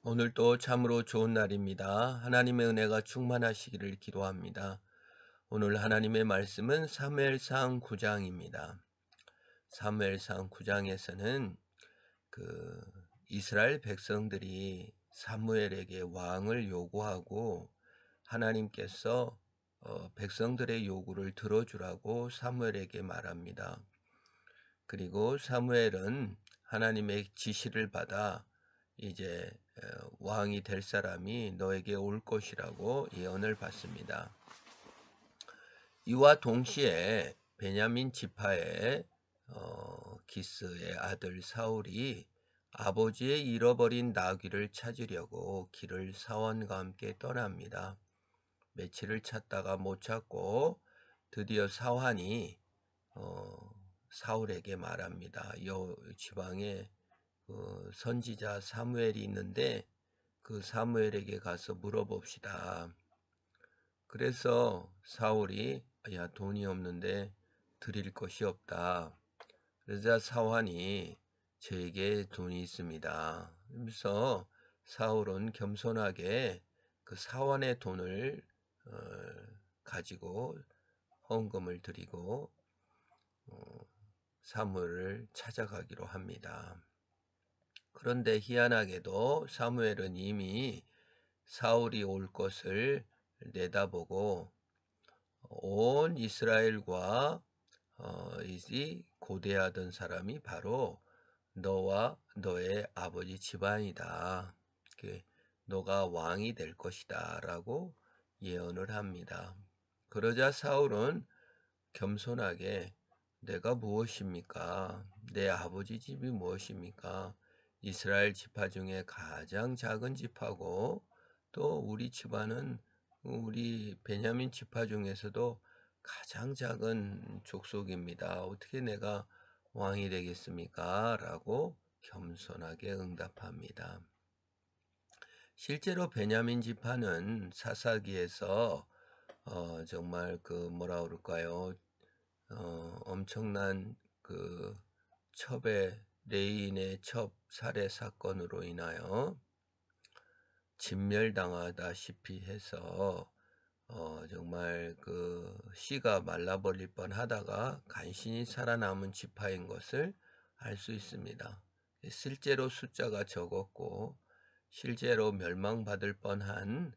오늘도 참으로 좋은 날입니다. 하나님의 은혜가 충만하시기를 기도합니다. 오늘 하나님의 말씀은 사무엘상 9장입니다. 사무엘상 9장에서는 그 이스라엘 백성들이 사무엘에게 왕을 요구하고 하나님께서 백성들의 요구를 들어주라고 사무엘에게 말합니다. 그리고 사무엘은 하나님의 지시를 받아 이제 왕이 될 사람이 너에게 올 것이라고 예언을 받습니다. 이와 동시에 베냐민 지파의 기스의 아들 사울이 아버지의 잃어버린 나귀를 찾으려고 길을 사원과 함께 떠납니다. 며칠을 찾다가 못 찾고 드디어 사환이 사울에게 말합니다. 여 지방에 선지자 사무엘이 있는데 그 사무엘에게 가서 물어봅시다. 그래서 사울이 야 돈이 없는데 드릴 것이 없다. 그러자 사환이 저에게 돈이 있습니다. 그래서 사울은 겸손하게 그 사환의 돈을 가지고 헌금을 드리고 사무엘을 찾아가기로 합니다. 그런데 희한하게도 사무엘은 이미 사울이 올 것을 내다보고 온 이스라엘과 이 고대하던 사람이 바로 너와 너의 아버지 집안이다. 너가 왕이 될 것이다 라고 예언을 합니다. 그러자 사울은 겸손하게 내가 무엇입니까? 내 아버지 집이 무엇입니까? 이스라엘 지파 중에 가장 작은 지파고 또 우리 집안은 우리 베냐민 지파 중에서도 가장 작은 족속입니다. 어떻게 내가 왕이 되겠습니까? 라고 겸손하게 응답합니다. 실제로 베냐민 지파는 사사기에서 정말 뭐라 그럴까요? 엄청난 첩의 레인의 첩 살해 사건으로 인하여 진멸당하다시피 해서 정말 씨가 말라버릴 뻔하다가 간신히 살아남은 지파인 것을 알 수 있습니다. 실제로 숫자가 적었고 실제로 멸망받을 뻔한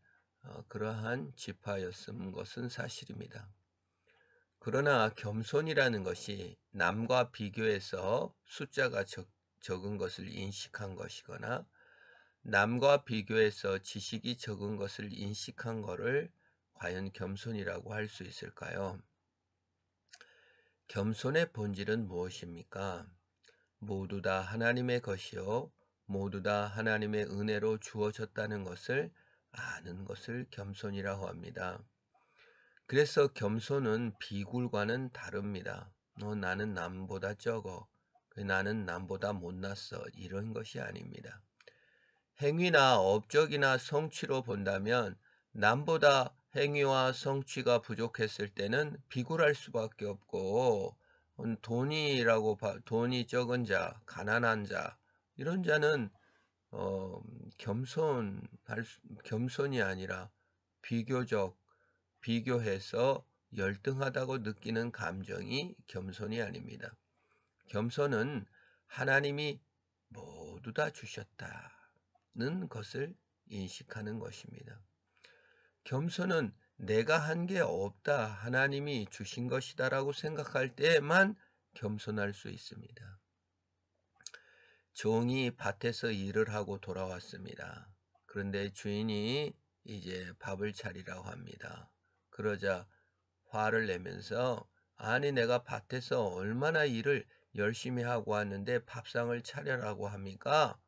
그러한 지파였음 것은 사실입니다. 그러나 겸손이라는 것이 남과 비교해서 숫자가 적은 것을 인식한 것이거나 남과 비교해서 지식이 적은 것을 인식한 것을 과연 겸손이라고 할 수 있을까요? 겸손의 본질은 무엇입니까? 모두 다 하나님의 것이요 모두 다 하나님의 은혜로 주어졌다는 것을 아는 것을 겸손이라고 합니다. 그래서 겸손은 비굴과는 다릅니다. 나는 남보다 적어. 나는 남보다 못났어. 이런 것이 아닙니다. 행위나 업적이나 성취로 본다면 남보다 행위와 성취가 부족했을 때는 비굴할 수밖에 없고 돈이 적은 자, 가난한 자 이런 자는 겸손이 아니라 비교해서 열등하다고 느끼는 감정이 겸손이 아닙니다. 겸손은 하나님이 모두 다 주셨다는 것을 인식하는 것입니다. 겸손은 내가 한 게 없다, 하나님이 주신 것이다 라고 생각할 때에만 겸손할 수 있습니다. 종이 밭에서 일을 하고 돌아왔습니다. 그런데 주인이 이제 밥을 차리라고 합니다. 그러자 화를 내면서 아니 내가 밭에서 얼마나 일을 열심히 하고 왔는데 밥상을 차려라고 합니까?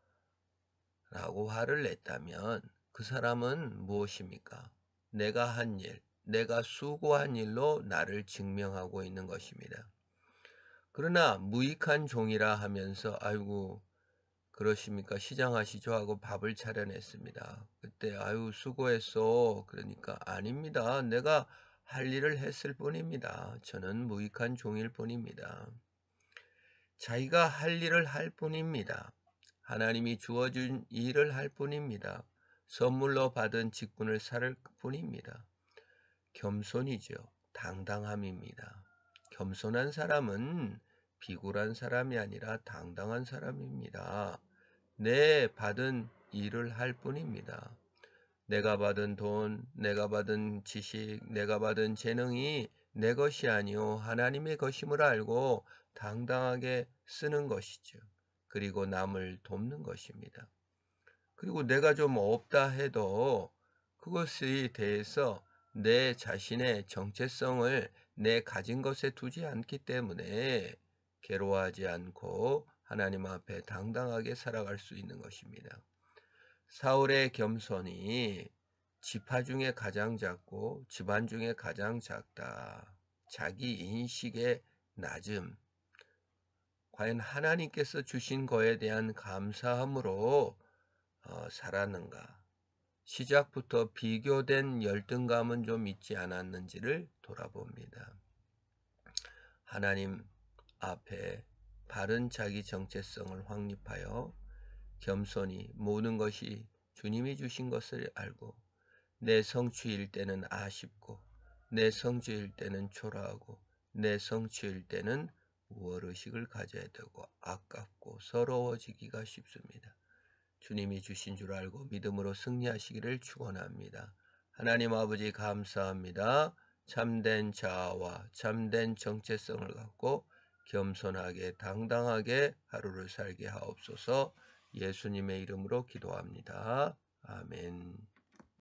라고 화를 냈다면 그 사람은 무엇입니까? 내가 한 일, 내가 수고한 일로 나를 증명하고 있는 것입니다. 그러나 무익한 종이라 하면서 아이고 그러십니까? 시장하시죠? 하고 밥을 차려냈습니다. 그때 아유 수고했어. 그러니까 아닙니다. 내가 할 일을 했을 뿐입니다. 저는 무익한 종일 뿐입니다. 자기가 할 일을 할 뿐입니다. 하나님이 주어준 일을 할 뿐입니다. 선물로 받은 직분을 살 뿐입니다. 겸손이죠. 당당함입니다. 겸손한 사람은 비굴한 사람이 아니라 당당한 사람입니다. 내 받은 일을 할 뿐입니다. 내가 받은 돈, 내가 받은 지식, 내가 받은 재능이 내 것이 아니요 하나님의 것임을 알고 당당하게 쓰는 것이죠. 그리고 남을 돕는 것입니다. 그리고 내가 좀 없다 해도 그것에 대해서 내 자신의 정체성을 내 가진 것에 두지 않기 때문에 괴로워하지 않고 하나님 앞에 당당하게 살아갈 수 있는 것입니다. 사울의 겸손이 지파 중에 가장 작고 집안 중에 가장 작다. 자기 인식의 낮음. 과연 하나님께서 주신 거에 대한 감사함으로 살았는가? 시작부터 비교된 열등감은 좀 있지 않았는지를 돌아봅니다. 하나님 앞에 바른 자기 정체성을 확립하여 겸손히 모든 것이 주님이 주신 것을 알고 내 성취일 때는 아쉽고 내 성취일 때는 초라하고 내 성취일 때는 우월의식을 가져야 되고 아깝고 서러워지기가 쉽습니다. 주님이 주신 줄 알고 믿음으로 승리하시기를 축원합니다. 하나님 아버지 감사합니다. 참된 자아와 참된 정체성을 갖고 겸손하게 당당하게 하루를 살게 하옵소서. 예수님의 이름으로 기도합니다. 아멘.